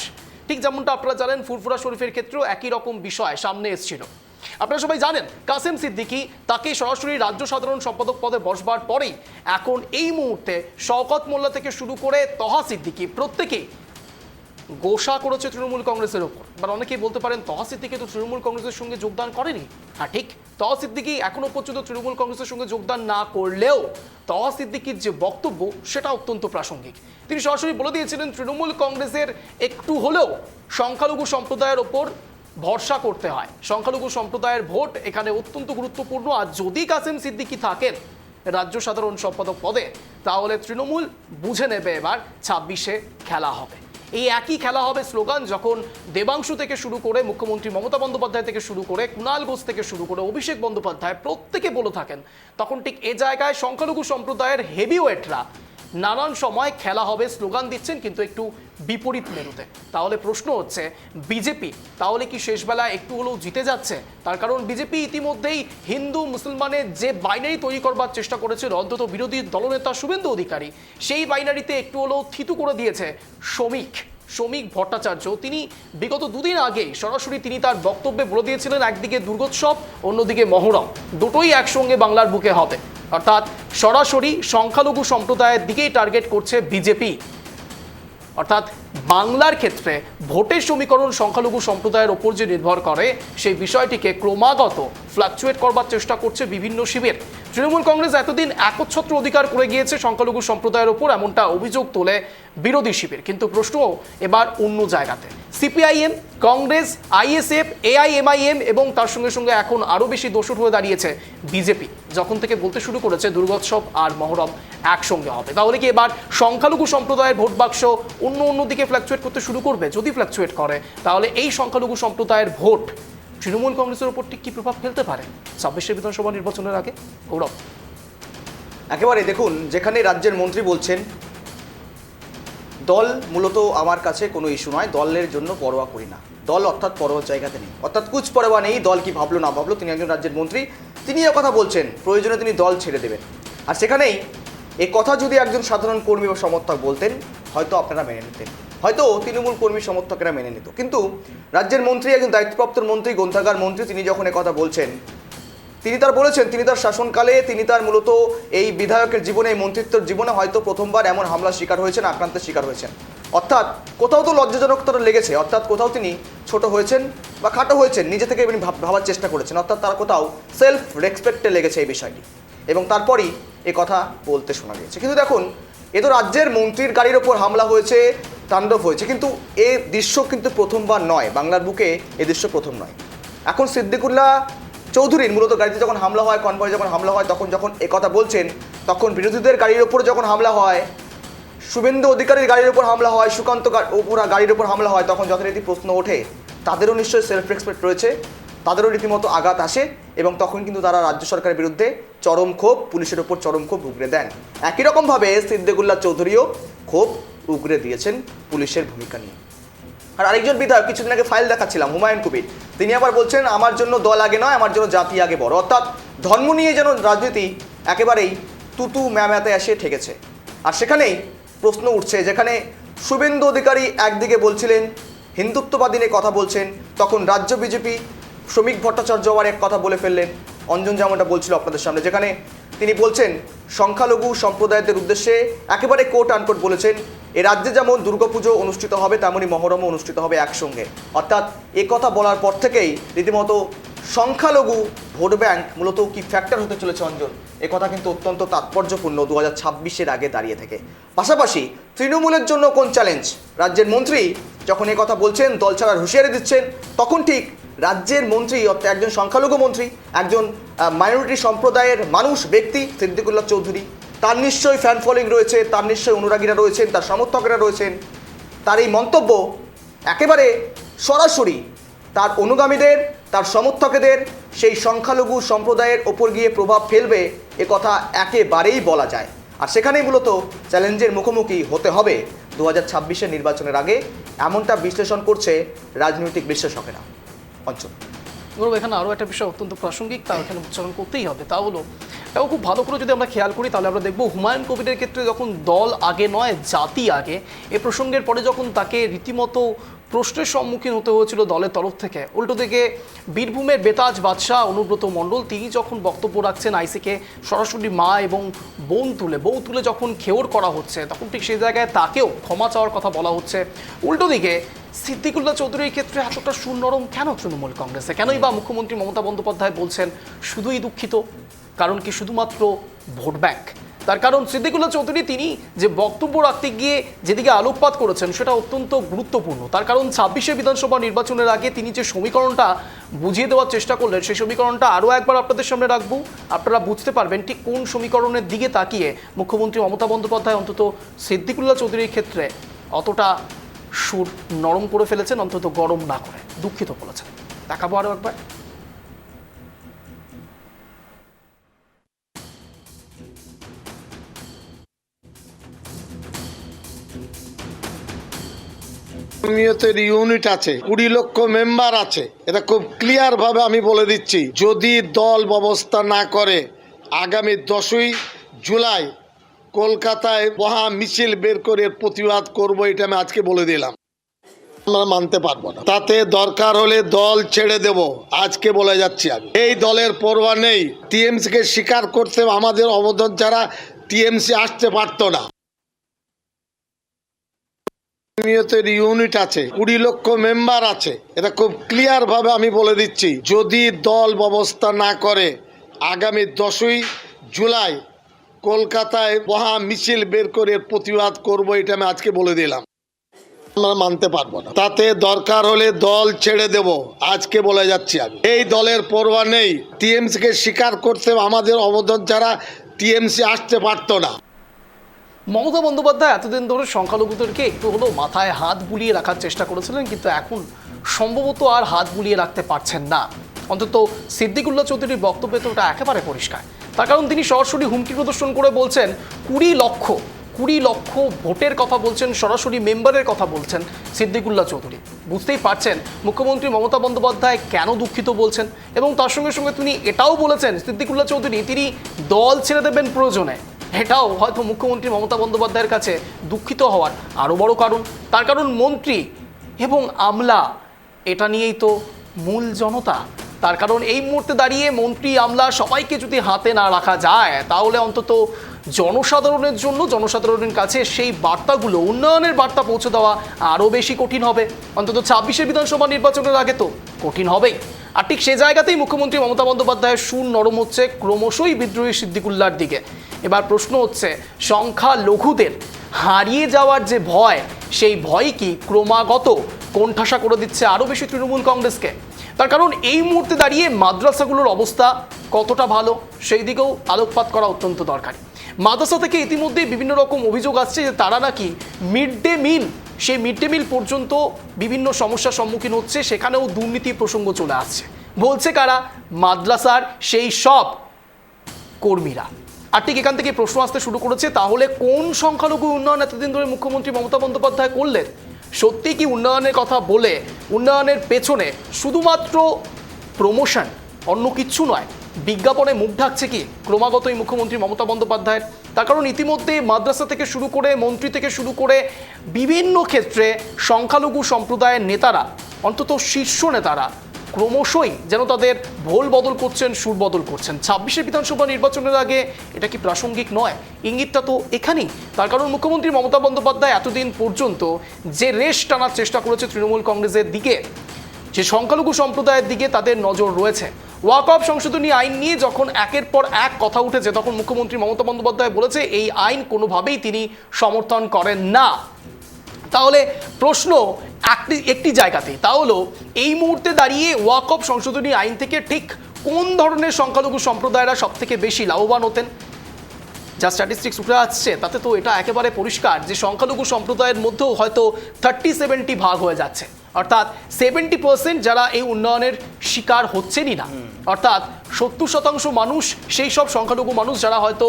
Speaker 2: ঠিক যেমনটা আপনারা জানেন, ফুরফুরা শরীফের ক্ষেত্রেও একই রকম বিষয় সামনে এসেছিল। আপনারা সবাই জানেন, কাসেম সিদ্দিকী তাকে সরাসরি রাজ্য সাধারণ সম্পাদক পদে বসবার পরেই এখন এই মুহূর্তে শওকত মোল্লা থেকে শুরু করে তহা সিদ্দিকী প্রত্যেকেই গোসা করেছে তৃণমূল কংগ্রেসের ওপর। বা অনেকেই বলতে পারেন, তহা সিদ্দিকী তো তৃণমূল কংগ্রেসের সঙ্গে যোগদান করেনি। হ্যাঁ ঠিক, তহা সিদ্দিকী এখনো পর্যন্ত তৃণমূল কংগ্রেসের সঙ্গে যোগদান না করলেও তহা সিদ্দিকীর যে বক্তব্য সেটা অত্যন্ত প্রাসঙ্গিক। তিনি সরাসরি বলে দিয়েছিলেন, তৃণমূল কংগ্রেসের একটু হলেও সংখ্যালঘু সম্প্রদায়ের ওপর ভরসা করতে হয়, সংখ্যালঘু সম্প্রদায়ের ভোট এখানে অত্যন্ত গুরুত্বপূর্ণ। আর যদি কাসেম সিদ্দিকী থাকেন রাজ্য সাধারণ সম্পাদক পদে, তাহলে তৃণমূল বুঝে নেবে এবার 26-এ খেলা হবে। এই একই খেলা হবে স্লোগান যখন দেবাংশু থেকে শুরু করে মুখ্যমন্ত্রী মমতা বন্দ্যোপাধ্যায় থেকে শুরু করে কুণাল ঘোষ থেকে শুরু করে অভিষেক বন্দ্যোপাধ্যায় প্রত্যেকে বলে থাকেন, তখন ঠিক এ জায়গায় সংখ্যালঘু সম্প্রদায়ের হেভিওয়েটরা নানান সময় খেলা হবে স্লোগান দিচ্ছেন, কিন্তু একটু বিপরীত মেরুতে। তাহলে প্রশ্ন হচ্ছে, বিজেপি তাহলে কি শেষবেলায় একটু হলেও জিতে যাচ্ছে? তার কারণ বিজেপি ইতিমধ্যেই হিন্দু মুসলমানের যে বাইনারি তৈরি করবার চেষ্টা করেছিল অন্তত বিরোধী দলনেতা শুভেন্দু অধিকারী, সেই বাইনারিতে একটু হলেও থিতু করে দিয়েছে শ্রমিক ভট্টাচার্য। তিনি বিগত দুদিন আগে সরাসরি তিনি তার বক্তব্যে বলে দিয়েছিলেন, একদিকে দুর্গোৎসব, অন্যদিকে মহরম, দুটোই একসঙ্গে বাংলার বুকে হবে। অর্থাৎ সরাসরি সংখ্যালঘু সম্প্রদায়ের দিকেই টার্গেট করছে বিজেপি। অর্থাৎ বাংলার ক্ষেত্রে ভোটের সমীকরণ সংখ্যালঘু সম্প্রদায়ের ওপর যে নির্ভর করে, সেই বিষয়টিকে ক্রমাগত ফ্লাকচুয়েট করবার চেষ্টা করছে বিভিন্ন শিবির। তৃণমূল কংগ্রেস এতদিন একচ্ছত্র অধিকার করে গিয়েছে সংখ্যালঘু সম্প্রদায়ের ওপর, এমনটা অভিযোগ তোলে বিরোধী শিবির। কিন্তু প্রশ্ন এবার অন্য জায়গাতে। সিপিআইএম, কংগ্রেস, আইএসএফ, এআইএমআইএম এবং তার সঙ্গে সঙ্গে এখন আরও বেশি দোষর হয়ে দাঁড়িয়েছে বিজেপি, যখন থেকে বলতে শুরু করেছে দুর্গোৎসব আর মহরম একসঙ্গে হবে। তাহলে কি এবার সংখ্যালঘু সম্প্রদায়ের ভোট বাক্স অন্য দিকে ফ্ল্যাকচুয়েট করতে শুরু করবে? যদি ফ্ল্যাকচুয়েট করে তাহলে এই সংখ্যালঘু সম্প্রদায়ের ভোট তৃণমূল কংগ্রেসের উপর ঠিক কি প্রভাব ফেলতে পারে 26 বিধানসভা নির্বাচনের আগে? গৌরব,
Speaker 1: একেবারে দেখুন, যেখানে রাজ্যের মন্ত্রী বলছেন দল মূলত আমার কাছে কোনো ইস্যু নয়, দলের জন্য পরোয়া করি না, দল অর্থাৎ পরোয়ার জায়গাতে নেই, অর্থাৎ কুচ পরোয়া নেই, দল কি ভাবলো না ভাবলো, তিনি একজন রাজ্যের মন্ত্রী, তিনি এ কথা বলছেন, প্রয়োজনে তিনি দল ছেড়ে দেবেন। আর সেখানেই এ কথা যদি একজন সাধারণ কর্মী বা সমর্থক বলতেন, হয়তো আপনারা মেনে নিতেন, হয়তো তৃণমূল কর্মী সমর্থকেরা মেনে নিত। কিন্তু রাজ্যের মন্ত্রী, একজন দায়িত্বপ্রাপ্ত মন্ত্রী, গ্রন্থাগার মন্ত্রী, তিনি যখন কথা বলছেন, তিনি তার বলেছেন তিনি তার শাসনকালে তিনি তার মূলত এই বিধায়কের জীবনে, এই মন্ত্রিত্বের জীবনে হয়তো প্রথমবার এমন হামলার শিকার হয়েছেন, আক্রান্তের শিকার হয়েছেন। অর্থাৎ কোথাও তো লজ্জাজনকতা লেগেছে, অর্থাৎ কোথাও তিনি ছোট হয়েছেন বা খাটো হয়েছেন, নিজে থেকে তিনি ভাবার চেষ্টা করেছেন, অর্থাৎ তার কোথাও সেলফ রেসপেক্টে লেগেছে এই বিষয়টি, এবং তারপরই এ কথা বলতে শোনা গিয়েছে। কিন্তু দেখুন, এ তো রাজ্যের মন্ত্রীর গাড়ির ওপর হামলা হয়েছে, তাণ্ডব হয়েছে, কিন্তু এ দৃশ্য কিন্তু প্রথমবার নয়, বাংলার বুকে এ দৃশ্য প্রথম নয়। এখন সিদ্দিকুল্লাহ চৌধুরীর মূলত গাড়িতে যখন হামলা হয়, কনভয়ে যখন হামলা হয়, তখন যখন কথা বলছেন, তখন বিরোধীদের গাড়ির ওপর যখন হামলা হয়, শুভেন্দু অধিকারীর গাড়ির ওপর হামলা হয়, সুকান্ত গাড়ির ওপর হামলা হয়, তখন যথারীতি প্রশ্ন ওঠে তাদেরও নিশ্চয়ই সেলফ রেসপেক্ট রয়েছে, তাদেরও রীতিমতো আঘাত আসে, এবং তখন কিন্তু তারা রাজ্য সরকারের বিরুদ্ধে চরম ক্ষোভ, পুলিশের ওপর চরম ক্ষোভ উগরে দেন। একই রকমভাবে সিদ্দিকুল্লাহ চৌধুরীও ক্ষোভ উগরে দিয়েছেন পুলিশের ভূমিকা নিয়ে। আর আরেকজন বিধায়ক, কিছুদিন আগে ফাইল দেখাচ্ছিলাম, হুমায়ুন কবির, তিনি আবার বলছেন আমার জন্য দল আগে নয়, আমার জন্য জাতি আগে বড়। অর্থাৎ ধর্ম নিয়ে যেন রাজনীতি একেবারেই তুতু ম্যামাতে এসে ঠেকেছে। আর সেখানেই প্রশ্ন উঠছে, যেখানে শুভেন্দু অধিকারী একদিকে বলছিলেন হিন্দুত্ববাদী নিয়ে কথা বলছেন, তখন রাজ্য বিজেপি শ্রমিক ভট্টাচার্য আবার এক কথা বলে ফেললেন, অঞ্জন যেমনটা বলছিল আপনাদের সামনে, যেখানে তিনি বলছেন সংখ্যালঘু সম্প্রদায়দের উদ্দেশ্যে একেবারে কোট আনকোট বলেছেন এ রাজ্যে যেমন দুর্গাপুজো অনুষ্ঠিত হবে তেমনই মহরমও অনুষ্ঠিত হবে একসঙ্গে। অর্থাৎ এ কথা বলার পর থেকেই রীতিমতো সংখ্যালঘু ভোট ব্যাংক মূলত কি ফ্যাক্টর হতে চলেছে অঞ্জন, এ কথা কিন্তু অত্যন্ত তাৎপর্যপূর্ণ 2026-এর আগে দাঁড়িয়ে থেকে। পাশাপাশি তৃণমূলের জন্য কোন চ্যালেঞ্জ, রাজ্যের মন্ত্রী যখন এ কথা বলছেন, দল ছাড়ার হুঁশিয়ারি দিচ্ছেন, তখন ঠিক রাজ্যের মন্ত্রী অর্থাৎ একজন সংখ্যালঘু মন্ত্রী, একজন মাইনরিটি সম্প্রদায়ের মানুষ, ব্যক্তি সিদ্দিকুল্লাহ চৌধুরী, তার নিশ্চয়ই ফ্যান ফলোয়িং রয়েছে, তার নিশ্চয়ই অনুরাগীরা রয়েছেন, তার সমর্থকেরা রয়েছেন, তার এই মন্তব্য একেবারে সরাসরি তার অনুগামীদের, তার সমর্থকদের, সেই সংখ্যালঘু সম্প্রদায়ের ওপর গিয়ে প্রভাব ফেলবে, এ কথা একেবারেই বলা যায়। আর সেখানেই মূলত চ্যালেঞ্জের মুখোমুখি হতে হবে 2026-এর নির্বাচনের আগে, এমনটা বিশ্লেষণ করছে রাজনৈতিক বিশ্লেষকেরা। অঞ্চল
Speaker 2: গৌরব, এখানে আরও একটা বিষয় অত্যন্ত প্রাসঙ্গিক, তা এখানে উচ্চারণ করতেই হবে, তা হলো এটাও খুব ভালো করে যদি আমরা খেয়াল করি তাহলে আমরা দেখব হুমায়ুন কবিরের ক্ষেত্রে যখন দল আগে নয় জাতি আগে, এ প্রসঙ্গের পরে যখন তাকে রীতিমতো প্রশ্নের সম্মুখীন হতে হয়েছিল দলের তরফ থেকে, উল্টো দিকে বীরভূমের বেতাজ বাদশাহ অনুব্রত মণ্ডল তিনি যখন বক্তব্য রাখছেন আইসিকে সরাসরি মা এবং বউ তুলে যখন খেওর করা হচ্ছে, তখন ঠিক সেই জায়গায় তাকেও ক্ষমা চাওয়ার কথা বলা হচ্ছে। উল্টো দিকে সিদ্দিকুল্লাহ চৌধুরীর ক্ষেত্রে এতটা সুনরম কেন তৃণমূল কংগ্রেসে? কেনই বা মুখ্যমন্ত্রী মমতা বন্দ্যোপাধ্যায় বলছেন শুধুই দুঃখিত? কারণ কি শুধুমাত্র ভোট ব্যাংক? তার কারণ সিদ্দিকুল্লাহ চৌধুরী তিনি যে বক্তব্য রাখতে গিয়ে যেদিকে আলোকপাত করেছেন সেটা অত্যন্ত গুরুত্বপূর্ণ। তার কারণ 26-এ বিধানসভা নির্বাচনের আগে তিনি যে সমীকরণটা বুঝিয়ে দেওয়ার চেষ্টা করলেন, সেই সমীকরণটা আরও একবার আপনাদের সামনে রাখবো, আপনারা বুঝতে পারবেন ঠিক কোন সমীকরণের দিকে তাকিয়ে মুখ্যমন্ত্রী মমতা বন্দ্যোপাধ্যায় অন্তত সিদ্দিকুল্লাহ চৌধুরীর ক্ষেত্রে অতটা সুর নরম করে ফেলেছেন, অন্তত গরম না করে দুঃখিত বলেছেন। দেখাবো আরও একবার।
Speaker 3: জমিয়তের ইউনিট আছে, 20 লক্ষ মেম্বার আছে, এটা খুব ক্লিয়ার ভাবে আমি বলে দিচ্ছি, যদি দল ব্যবস্থা না করে আগামী 10ই জুলাই কলকাতায় মহা মিছিল বের করে প্রতিবাদ করব, এটা আমি আজকে বলে দিলাম। আমরা মানতে পারবো না, তাতে দরকার হলে দল ছেড়ে দেব, আজকে বলে যাচ্ছি। আমি এই দলের পরোয়া নেই, টিএমসি কে স্বীকার করতে আমাদের অবদান ছাড়া টিএমসি আসতে পারতো না। জমিয়তের ইউনিট আছে, 20 লক্ষ মেম্বার আছে, এটা খুব ক্লিয়ার ভাবে আমি বলে দিচ্ছি, যদি দল ব্যবস্থা না করে আগামী 10ই জুলাই কলকাতায় মহা মিছিল বের করে প্রতিবাদ করব, এটা আমি আজকে বলে দিলাম। আমরা মানতে পারবো না, তাতে দরকার হলে দল ছেড়ে দেব, আজকে বলে যাচ্ছি। আমি এই দলের পরোয়া নেই। টিএমসিকে স্বীকার করতে আমাদের অবদান ছাড়া টিএমসি আসতে পারতো না।
Speaker 2: মমতা বন্দ্যোপাধ্যায় এতদিন ধরে সংখ্যালঘুদেরকে একটু হলেও মাথায় হাত বুলিয়ে রাখার চেষ্টা করেছিলেন, কিন্তু এখন সম্ভবত আর হাত বুলিয়ে রাখতে পারছেন না। অন্তত সিদ্দিকুল্লাহ চৌধুরীর বক্তব্যে তো ওটা একেবারে পরিষ্কার। তার কারণ তিনি সরাসরি হুমকি প্রদর্শন করে বলছেন 20 লক্ষ ভোটের কথা বলছেন, সরাসরি মেম্বারের কথা বলছেন সিদ্দিকুল্লাহ চৌধুরী। বুঝতেই পারছেন মুখ্যমন্ত্রী মমতা বন্দ্যোপাধ্যায় কেন দুঃখিত বলছেন, এবং তার সঙ্গে সঙ্গে তিনি এটাও বলেছেন সিদ্দিকুল্লাহ চৌধুরী তিনি দল ছেড়ে দেবেন প্রয়োজনে। এটাও হয়তো মুখ্যমন্ত্রী মমতা বন্দ্যোপাধ্যায়ের কাছে দুঃখিত হওয়ার আরও বড় কারণ। তার কারণ মন্ত্রী এবং আমলা এটা নিয়েই তো মূল জনতা। তার কারণ এই মুহূর্তে দাঁড়িয়ে মন্ত্রী আমলা সবাইকে যদি হাতে না রাখা যায়, তাহলে অন্তত জনসাধারণের জন্য, জনসাধারণের কাছে সেই বার্তাগুলো, উন্নয়নের বার্তা পৌঁছে দেওয়া আরও বেশি কঠিন হবে। অন্তত 26 বিধানসভা নির্বাচনের আগে তো কঠিন হবেই। আর ঠিক সে জায়গাতেই মুখ্যমন্ত্রী মমতা বন্দ্যোপাধ্যায়ের সুর নরম হচ্ছে ক্রমশই বিদ্রোহী সিদ্দিকুল্লাহর দিকে। এবার প্রশ্ন হচ্ছে, সংখ্যালঘুদের হারিয়ে যাওয়ার যে ভয়, সেই ভয় কি ক্রমাগত কোণঠাসা করে দিচ্ছে আরও বেশি তৃণমূল কংগ্রেসকে? তার কারণ এই মুহূর্তে দাঁড়িয়ে মাদ্রাসাগুলোর অবস্থা কতটা ভালো, সেই দিকেও আলোকপাত করা অত্যন্ত দরকারি। মাদ্রাসা থেকে ইতিমধ্যে বিভিন্ন রকম অভিযোগ আসছে যে তারা নাকি মিড ডে মিল পর্যন্ত বিভিন্ন সমস্যার সম্মুখীন হচ্ছে, সেখানেও দুর্নীতির প্রসঙ্গ চলে আসছে। বলছে কারা? মাদ্রাসার সেই সব কর্মীরা। আর ঠিক এখান থেকে প্রশ্ন আসতে শুরু করেছে, তাহলে কোন সংখ্যালঘু উন্নয়ন এতদিন ধরে মুখ্যমন্ত্রী মমতা বন্দ্যোপাধ্যায় করলেন? সত্যি কি উন্নয়নের কথা বলে উন্নয়নের পেছনে শুধুমাত্র প্রমোশন, অন্য কিচ্ছু নয়, বিজ্ঞাপনে মুখ ঢাকছে কি ক্রমাগতই মুখ্যমন্ত্রী মমতা বন্দ্যোপাধ্যায়ের? তার কারণ ইতিমধ্যে মাদ্রাসা থেকে শুরু করে, মন্ত্রী থেকে শুরু করে বিভিন্ন ক্ষেত্রে সংখ্যালঘু সম্প্রদায়ের নেতারা, অন্তত শীর্ষ নেতারা ক্রমশই যেন তাদের ভোল বদল করছেন, সুর বদল করছেন। 26 বিধানসভা নির্বাচনের আগে এটা কি প্রাসঙ্গিক নয়? ইঙ্গিতটা তো এখানেই। তার কারণ মুখ্যমন্ত্রী মমতা বন্দ্যোপাধ্যায় এতদিন পর্যন্ত যে রেশ টানার চেষ্টা করেছে তৃণমূল কংগ্রেসের দিকে, যে সংখ্যালঘু সম্প্রদায়ের দিকে তাদের নজর রয়েছে। ওয়াকফ সংশোধনী আইন নিয়ে যখন একের পর এক কথা উঠেছে, তখন মুখ্যমন্ত্রী মমতা বন্দ্যোপাধ্যায় বলেছে এই আইন কোনোভাবেই তিনি সমর্থন করেন না। তাহলে প্রশ্ন একটি জায়গাতেই, তা হলো এই মুহূর্তে দাঁড়িয়ে ওয়াকফ সংশোধনী আইন থেকে ঠিক কোন ধরনের সংখ্যালঘু সম্প্রদায়রা সব থেকে বেশি লাভবান হতেন? যা স্ট্যাটিস্টিক্স উঠে আসছে তাতে তো এটা একেবারে পরিষ্কার যে সংখ্যালঘু সম্প্রদায়ের মধ্যেও হয়তো 30-70 ভাগ হয়ে যাচ্ছে, অর্থাৎ 70% যারা এই উন্নয়নের শিকার হচ্ছেনই না, অর্থাৎ 70% মানুষ সেই সব সংখ্যালঘু মানুষ যারা হয়তো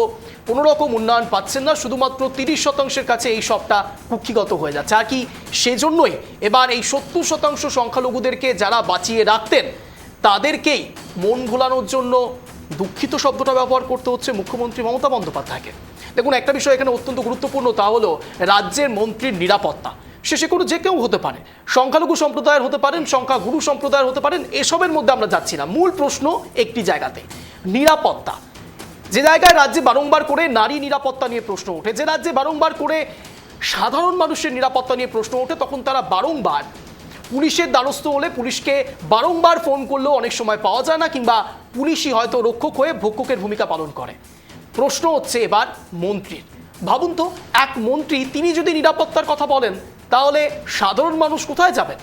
Speaker 2: কোনো রকম উন্নয়ন পাচ্ছেন না, শুধুমাত্র 30%-এর কাছে এই সবটা কুক্ষিগত হয়ে যাচ্ছে। আর কি সেজন্যই এবার এই 70% সংখ্যালঘুদেরকে যারা বাঁচিয়ে রাখতেন তাদেরকেই মন ভোলানোর জন্য দুঃখিত শব্দটা ব্যবহার করতে হচ্ছে মুখ্যমন্ত্রী মমতা বন্দ্যোপাধ্যায়কে। দেখুন, একটা বিষয় এখানে অত্যন্ত গুরুত্বপূর্ণ, তা হলো রাজ্যের মন্ত্রীর নিরাপত্তা। সে কোনো যে কেউ হতে পারে, সংখ্যালঘু সম্প্রদায়ের হতে পারেন, সংখ্যাগুরু সম্প্রদায়ের হতে পারেন, এসবের মধ্যে আমরা যাচ্ছি না। মূল প্রশ্ন একটি জায়গাতে, নিরাপত্তা। যে জায়গায় রাজ্যে বারংবার করে নারী নিরাপত্তা নিয়ে প্রশ্ন ওঠে, যে রাজ্যে বারংবার করে সাধারণ মানুষের নিরাপত্তা নিয়ে প্রশ্ন ওঠে, তখন তারা বারংবার পুলিশের দ্বারস্থ হলে পুলিশকে বারংবার ফোন করলেও অনেক সময় পাওয়া যায় না, কিংবা পুলিশই হয়তো রক্ষক হয়ে ভক্ষকের ভূমিকা পালন করে। প্রশ্ন হচ্ছে এবার মন্ত্রীর। ভাবুন তো, এক মন্ত্রী তিনি যদি নিরাপত্তার কথা বলেন, তাহলে সাধারণ মানুষ কোথায় যাবেন?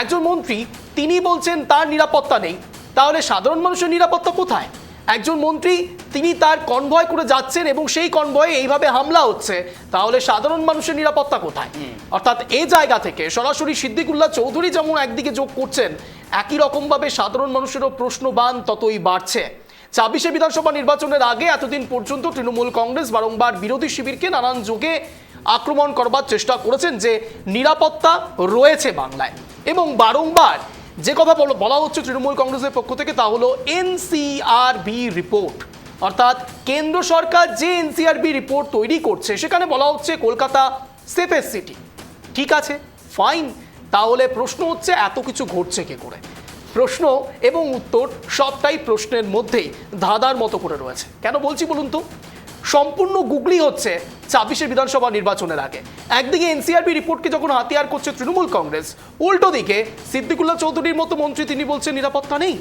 Speaker 2: একজন মন্ত্রী তিনি বলছেন তার নিরাপত্তা নেই, তাহলে সাধারণ মানুষের নিরাপত্তা কোথায়? একজন মন্ত্রী তিনি তার কনভয় করে যাচ্ছেন এবং সেই কনভয়ে এইভাবে হামলা হচ্ছে, তাহলে সাধারণ মানুষের নিরাপত্তা কোথায়? অর্থাৎ এই জায়গা থেকে সরাসরি সিদ্দিকুল্লাহ চৌধুরী যেমন একদিকে যোগ করছেন, একই রকমভাবে সাধারণ মানুষেরও প্রশ্নবাণ ততই বাড়ছে। 26 বিধানসভা নির্বাচনের আগে এতদিন পর্যন্ত তৃণমূল কংগ্রেস বারংবার বিরোধী শিবিরকে নানান যোগে আক্রমণ করবার চেষ্টা করেছেন যে নিরাপত্তা রয়েছে বাংলায়, এবং বারংবার যে কথা বলা হচ্ছে তৃণমূল কংগ্রেসের পক্ষ থেকে, তা হলো এনসিআরবি রিপোর্ট। অর্থাৎ কেন্দ্র সরকার যে এনসিআরবি রিপোর্ট তৈরি করছে, সেখানে বলা হচ্ছে কলকাতা সেফেস্ট সিটি। ঠিক আছে, ফাইন। তাহলে প্রশ্ন হচ্ছে এত কিছু ঘটছে কে করে? প্রশ্ন এবং উত্তর সবটাই প্রশ্নের মধ্যেই ধাঁধার মতো করে রয়েছে। কেন বলছি বলুন তো? সম্পূর্ণ গুগলি হচ্ছে 26 বিধানসভা নির্বাচনের আগে। একদিকে এনসিআরবি রিপোর্টকে যখন হাতিয়ার করছে তৃণমূল কংগ্রেস, উল্টো দিকে সিদ্দিকুল্লাহ চৌধুরীর মতো মন্ত্রী তিনি বলছেন নিরাপত্তা নেই।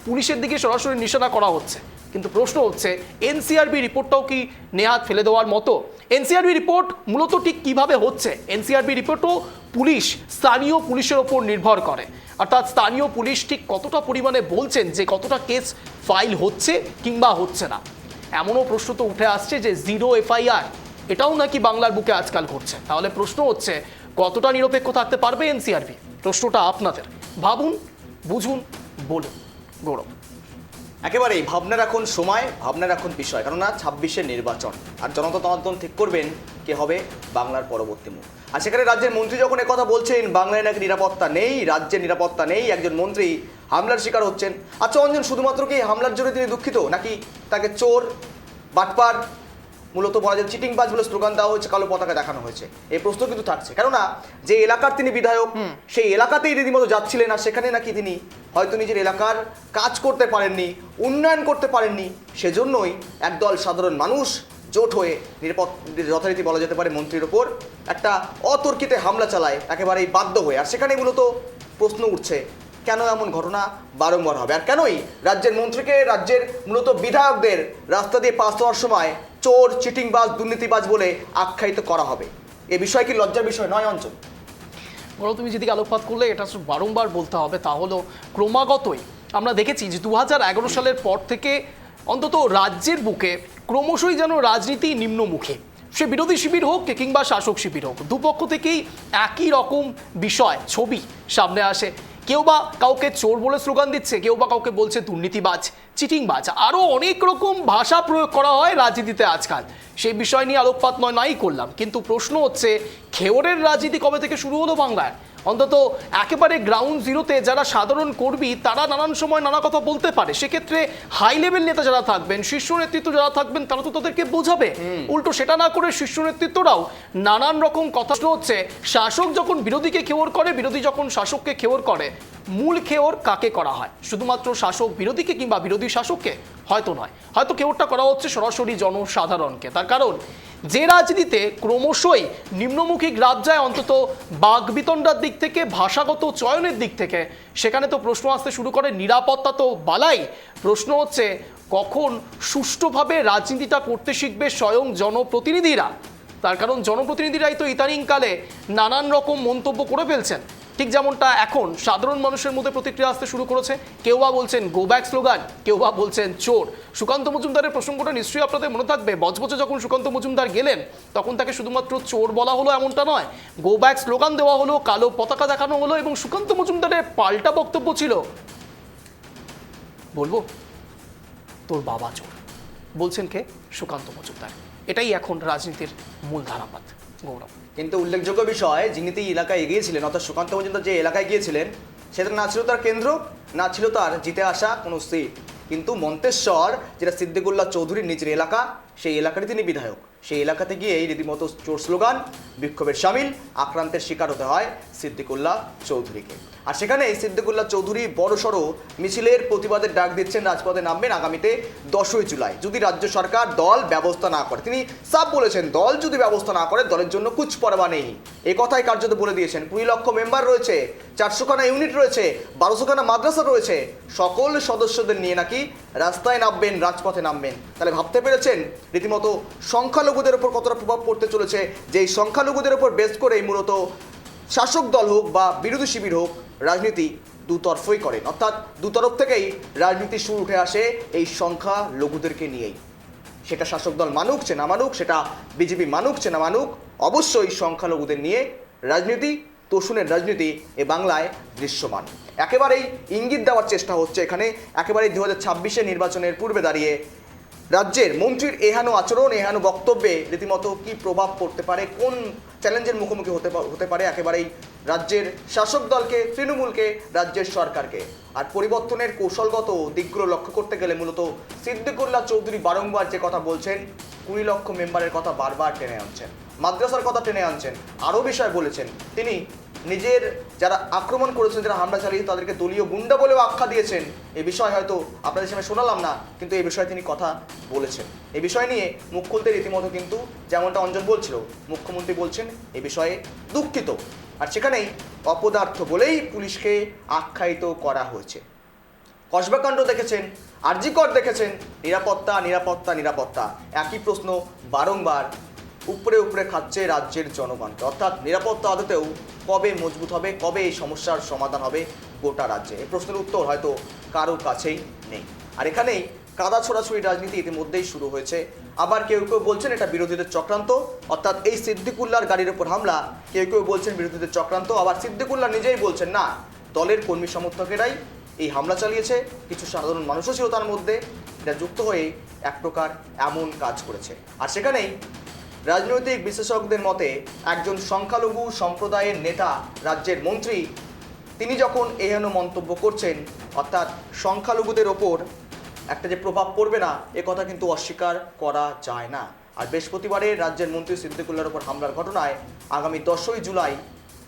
Speaker 2: পুলিশের দিকে সরাসরি নিশানা করা হচ্ছে, কিন্তু প্রশ্ন হচ্ছে এনসিআরবি রিপোর্টটাও কি নেহাত ফেলে দেওয়ার মতো? এনসিআরবি রিপোর্ট মূলত ঠিক কিভাবে হচ্ছে? এনসিআরবি রিপোর্টও পুলিশ, স্থানীয় পুলিশের ওপর নির্ভর করে, অর্থাৎ স্থানীয় পুলিশ ঠিক কতটা পরিমাণে বলছেন যে কতটা কেস ফাইল হচ্ছে কিংবা হচ্ছে না। এমনও প্রশ্ন তো উঠে আসছে যে জিরো এফআইআর, এটাও নাকি বাংলার বুকে আজকাল ঘটছে। তাহলে প্রশ্ন হচ্ছে কতটা নিরপেক্ষ থাকতে পারবে এনসিআরবি? প্রশ্নটা আপনাদের, ভাবুন, বুঝুন, বলুন। গৌরব।
Speaker 1: একেবারেই ভাবনার এখন সময়, ভাবনার এখন বিষয়, কেননা 26-এর নির্বাচন, আর জনতা তখন ঠিক করবেন কে হবে বাংলার পরবর্তী মুখ। আর সেখানে রাজ্যের মন্ত্রী যখন একথা বলছেন বাংলায় নাকি নিরাপত্তা নেই, রাজ্যের নিরাপত্তা নেই, একজন মন্ত্রী হামলার শিকার হচ্ছেন। আচ্ছা অঞ্জন, শুধুমাত্র কি হামলার জন্য তিনি দুঃখিত, নাকি তাকে চোর, বাটপার, মূলত বলা যায় চিটিংবাজ বলে স্লোগান দেওয়া হয়েছে, কালো পতাকা দেখানো হয়েছে? এই প্রশ্ন কিন্তু থাকছে, কেননা যে এলাকার তিনি বিধায়ক, সেই এলাকাতেই রীতিমতো যাচ্ছিলেন, আর সেখানে নাকি তিনি হয়তো নিজের এলাকার কাজ করতে পারেননি, উন্নয়ন করতে পারেননি, সেজন্যই একদল সাধারণ মানুষ জোট হয়ে যথারীতি বলা যেতে পারে মন্ত্রীর ওপর একটা অতর্কিতে হামলা চালায়, একেবারেই বাধ্য হয়ে। আর সেখানে মূলত প্রশ্ন উঠছে কেন এমন ঘটনা বারংবার হবে, আর কেনই রাজ্যের মন্ত্রীকে, রাজ্যের মূলত বিধায়কদের রাস্তা দিয়ে পাস হওয়ার সময় চোর, চিটিংবাজ, দুর্নীতিবাজ বলে আখ্যায়িত করা হবে? এ বিষয় কি লজ্জার বিষয় নয় অঞ্চল?
Speaker 2: বলো, তুমি যেদিকে আলোকপাত করলে এটা বারংবার বলতে হবে, তা হলো ক্রমাগতই আমরা দেখেছি যে 2011 সালের পর থেকে অন্তত রাজ্যের বুকে ক্রমশই যেন রাজনীতি নিম্নমুখী। সে বিরোধী শিবির হোক কিংবা শাসক শিবির হোক, দুপক্ষ থেকেই একই রকম বিষয়, ছবি সামনে আসে। কেউ বা কাউকে চোর বলে স্লোগান দিচ্ছে, কেউ বা কাউকে বলছে দুর্নীতিবাজ, চিটিংবাজ, আরও অনেক রকম ভাষা প্রয়োগ করা হয় রাজনীতিতে আজকাল। সেই বিষয় নিয়ে আলোকপাত নাই করলাম, কিন্তু প্রশ্ন হচ্ছে খেওরের রাজনীতি কবে থেকে শুরু হলো বাংলায়? অন্তত একেবারে গ্রাউন্ড জিরোতে যারা সাধারণ কর্মী, তারা নানান সময় নানা কথা বলতে পারে। সেক্ষেত্রে হাই লেভেল নেতা যারা থাকবেন, শীর্ষ নেতৃত্ব যারা থাকবেন, তারা তো তাদেরকে বোঝাবে। উল্টো সেটা না করে শীর্ষ নেতৃত্বরাও নানান রকম কথা হচ্ছে। শাসক যখন বিরোধীকে খেওর করে, বিরোধী যখন শাসককে খেওর করে, মূল খেওর কাকে করা হয়? শুধুমাত্র শাসক বিরোধীকে কিংবা বিরোধী শাসককে? হয়তো নয়, হয়তো খেওরটা করা হচ্ছে সরাসরি জনসাধারণকে। তার কারণ যে রাজনীতিতে ক্রমশই নিম্নমুখী গ্রাফ যায়, অন্তত বাগবিতণ্ডার দিক থেকে, ভাষাগত চয়নের দিক থেকে, সেখানে তো প্রশ্ন আসতে শুরু করে নিরাপত্তা তো বালাই। প্রশ্ন হচ্ছে কখন সুষ্ঠুভাবে রাজনীতিটা করতে শিখবে স্বয়ং জনপ্রতিনিধিরা? তার কারণ জনপ্রতিনিধিরাই তো ইদানিংকালে নানান রকম মন্তব্য করে ফেলছেন, ঠিক যেমনটা এখন সাধারণ মানুষের মধ্যে প্রতিক্রিয়া আসতে শুরু করেছে। কেউ বা বলছেন গো ব্যাক স্লোগান, কেউ বা বলছেন চোর। সুকান্ত মজুমদারের প্রসঙ্গটা নিশ্চয়ই আপনাদের মনে থাকবে। বজবজে যখন সুকান্ত মজুমদার গেলেন, তখন তাকে শুধুমাত্র চোর বলা হলো এমনটা নয়, গো ব্যাক স্লোগান দেওয়া হলো, কালো পতাকা দেখানো হলো, এবং সুকান্ত মজুমদারের পাল্টা বক্তব্য ছিল, বলবো তোর বাবা চোর। বলছেন কে? সুকান্ত মজুমদার। এটাই এখন রাজনীতির মূল ধারাপাত। গৌরব।
Speaker 1: কিন্তু উল্লেখযোগ্য বিষয়, যিনি এই এলাকায় এগিয়েছিলেন, অর্থাৎ সুকান্ত মজুমদার যে এলাকায় গিয়েছিলেন, সেটা না ছিল তার কেন্দ্র, না ছিল তার জিতে আসা কোনো সিট, কিন্তু মন্তেশ্বর, যেটা সিদ্দিকুল্লাহ চৌধুরীর নিজের এলাকা, সেই এলাকারই তিনি বিধায়ক। সেই এলাকাতে গিয়ে রীতিমতো চোর স্লোগান, বিক্ষোভের সামিল, আক্রান্তের শিকার হতে হয় সিদ্দিকুল্লাহ চৌধুরীকে। আর সেখানে সিদ্দিকুল্লাহ চৌধুরী বড়সড় মিছিলের প্রতিবাদের ডাক দিচ্ছেন, রাজপথে নামবেন আগামীতে 10ই জুলাই যদি রাজ্য সরকার দল ব্যবস্থা না করে। তিনি সাফ বলেছেন, দল যদি ব্যবস্থা না করে দলের জন্য কুছ পরোয়া নেই। এই কথাই কার্যত বলে দিয়েছেন। 20 লক্ষ মেম্বার রয়েছে, 400খানা ইউনিট রয়েছে, 1200খানা মাদ্রাসা রয়েছে, সকল সদস্যদের নিয়ে নাকি রাস্তায় নামবেন, রাজপথে নামবেন। তাহলে ভাবতে পেরেছেন রীতিমতো সংখ্যালঘুদের ওপর কতটা প্রভাব পড়তে চলেছে, যে এই সংখ্যালঘুদের ওপর বেস করেই মূলত শাসক দল হোক বা বিরোধী শিবির হোক রাজনীতি দুতরফই করেন, অর্থাৎ দুতরফ থেকেই রাজনীতি শুরু উঠে আসে এই সংখ্যালঘুদেরকে নিয়েই। সেটা শাসক দল মানুক চে না মানুক, সেটা বিজেপি মানুক চে না মানুক, অবশ্যই সংখ্যালঘুদের নিয়ে রাজনীতি, তোষণের রাজনীতি এ বাংলায় দৃশ্যমান। একেবারেই ইঙ্গিত দেওয়ার চেষ্টা হচ্ছে এখানে, একেবারেই 2026-এর নির্বাচনের পূর্বে দাঁড়িয়ে রাজ্যের মন্ত্রীর এহেন আচরণ, এহেন বক্তব্যে রীতিমতো কি প্রভাব পড়তে পারে, কোন চ্যালেঞ্জের মুখোমুখি হতে পারে একেবারেই রাজ্যের শাসক দলকে, তৃণমূলকে, রাজ্যের সরকারকে। আর পরিবর্তনের কৌশলগত দিকগুলো লক্ষ্য করতে গেলে মূলত সিদ্দিকুল্লাহ চৌধুরী বারংবার যে কথা বলছেন, 20 লক্ষ মেম্বারের কথা বারবার টেনে আনছেন, মাদ্রাসার কথা টেনে আনছেন, আরও বিষয় বলেছেন। তিনি নিজের যারা আক্রমণ করেছেন, যারা হামলা চালিয়েছে, তাদেরকে দলীয় গুন্ডা বলেও আখ্যা দিয়েছেন। এই বিষয় হয়তো আপনাদের সামনে শোনালাম না, কিন্তু এই বিষয়ে তিনি কথা বলেছেন। এই বিষয় নিয়ে মুখ খুলতে রীতিমতো কিন্তু যেমনটা অঞ্জন বলছিল, মুখ্যমন্ত্রী বলছেন এ বিষয়ে দুঃখিত। আর সেখানেই অপদার্থ বলেই পুলিশকে আখ্যায়িত করা হয়েছে। কসবাকাণ্ড দেখেছেন, আরজিকর দেখেছেন, নিরাপত্তা নিরাপত্তা নিরাপত্তা, একই প্রশ্ন বারংবার উপরে উপরে খাচ্ছে রাজ্যের জনগণকে। অর্থাৎ নিরাপত্তা আদতেও কবে মজবুত হবে, কবে এই সমস্যার সমাধান হবে গোটা রাজ্যে, এই প্রশ্নের উত্তর হয়তো কারোর কাছেই নেই। আর এখানেই কাদা ছোড়াছুড়ি রাজনীতি ইতিমধ্যেই শুরু হয়েছে। আবার কেউ কেউ বলছেন এটা বিরোধীদের চক্রান্ত, অর্থাৎ এই সিদ্দিকুল্লার গাড়ির উপর হামলা কেউ কেউ বলছেন বিরোধীদের চক্রান্ত, আবার সিদ্দিকুল্লাহ নিজেই বলছেন না, দলের কর্মী সমর্থকেরাই এই হামলা চালিয়েছে, কিছু সাধারণ মানুষও ছিল তার মধ্যে, এটা যুক্ত হয়ে এক প্রকার এমন কাজ করেছে। আর সেখানেই রাজনৈতিক বিশেষজ্ঞদের মতে একজন সংখ্যালঘু সম্প্রদায়ের নেতা, রাজ্যের মন্ত্রী, তিনি যখন এহেন মন্তব্য করছেন, অর্থাৎ সংখ্যালঘুদের ওপর একটা যে প্রভাব পড়বে না এ কথা কিন্তু অস্বীকার করা যায় না। আর বৃহস্পতিবারে রাজ্যের মন্ত্রী সিদ্দিকুল্লার ওপর হামলার ঘটনায় আগামী 10ই জুলাই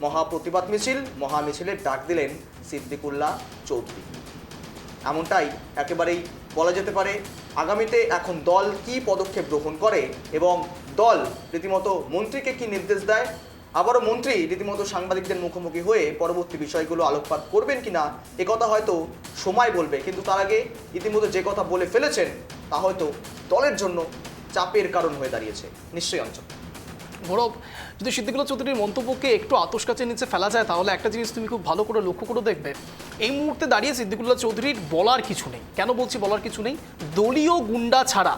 Speaker 1: মহাপ্রতিবাদ মিছিল, মহামিছিলের ডাক দিলেন সিদ্দিকুল্লাহ চৌধুরী। এমনটাই একেবারেই বলা যেতে পারে। আগামীতে এখন দল কি পদক্ষেপ গ্রহণ করে এবং দল রীতিমতো মন্ত্রীকে কি নির্দেশ দেয়, আবারও মন্ত্রী রীতিমতো সাংবাদিকদের মুখোমুখি হয়ে পরবর্তী বিষয়গুলো আলোকপাত করবেন কিনা এ কথা হয়তো সময় বলবে। কিন্তু তার আগে ইতিমধ্যে যে কথা বলে ফেলেছেন তা হয়তো দলের জন্য চাপের কারণ হয়ে দাঁড়িয়েছে। নিশ্চয়ই অঞ্চল
Speaker 2: গৌরব, যদি সিদ্দিকুল্লাহ চৌধুরীর মন্তব্যকে একটু আতশ কাচের নিচে ফেলা যায় তাহলে একটা জিনিস তুমি খুব ভালো করে লক্ষ্য করে দেখবে, এই মুহূর্তে দাঁড়িয়ে সিদ্দিকুল্লাহ চৌধুরীর বলার কিছু নেই। কেন বলছি বলার কিছু নেই? দলীয় গুন্ডা ছাড়া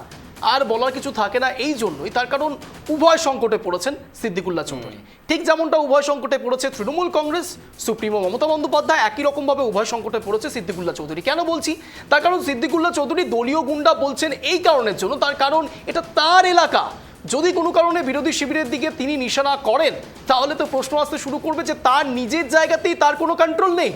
Speaker 2: আর বলার কিছু থাকে না। এই জন্যই, তার কারণ উভয় সংকটে পড়েছেন সিদ্দিকুল্লাহ চৌধুরী। ঠিক যেমনটা উভয় সংকটে পড়েছে তৃণমূল কংগ্রেস, সুপ্রিমো মমতা বন্দ্যোপাধ্যায়, একই রকমভাবে উভয় সংকটে পড়েছে সিদ্দিকুল্লাহ চৌধুরী। কেন বলছি? তার কারণ সিদ্দিকুল্লাহ চৌধুরী দলীয় গুন্ডা বলছেন এই কারণের জন্য, তার কারণ এটা তার এলাকা। যদি কোনো কারণে বিরোধী শিবিরের দিকে তিনি নিশানা করেন তাহলে তো প্রশ্ন আসতে শুরু করবে যে তার নিজের জায়গাতেই তার কোনো কন্ট্রোল নেই,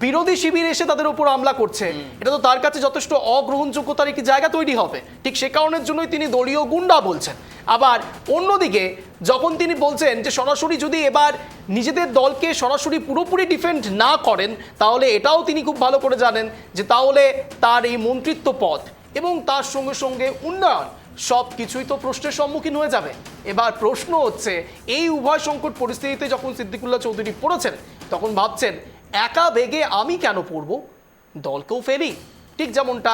Speaker 2: বিরোধী শিবির এসে তাদের উপর হামলা করছে, এটা তো তার কাছে যথেষ্ট অগ্রহণযোগ্যতার একটি জায়গা তৈরি হবে। ঠিক সে কারণের জন্যই তিনি দলীয় গুন্ডা বলছেন। আবার অন্যদিকে যখন তিনি বলছেন যে সরাসরি যদি এবার নিজেদের দলকে সরাসরি পুরোপুরি ডিফেন্ড না করেন তাহলে এটাও তিনি খুব ভালো করে জানেন যে তাহলে তার এই মন্ত্রিত্ব পদ এবং তার সঙ্গে সঙ্গে উন্নয়ন সব কিছুই তো প্রশ্নের সম্মুখীন হয়ে যাবে। এবার প্রশ্ন হচ্ছে, এই উভয় সংকট পরিস্থিতিতে যখন সিদ্দিকুল্লাহ চৌধুরী পড়েছেন তখন ভাবছেন একা বেগে আমি কেন পড়ব, দলকেও ফেলি, ঠিক যেমনটা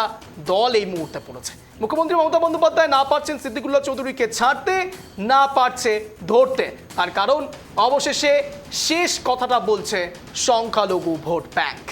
Speaker 2: দল এই মুহূর্তে পড়েছে। মুখ্যমন্ত্রী মমতা বন্দ্যোপাধ্যায় না পারছেন সিদ্দিকুল্লাহ চৌধুরীকে ছাড়তে, না পারছে ধরতে। তার কারণ অবশেষে শেষ কথাটা বলছে সংখ্যালঘু ভোট ব্যাংক।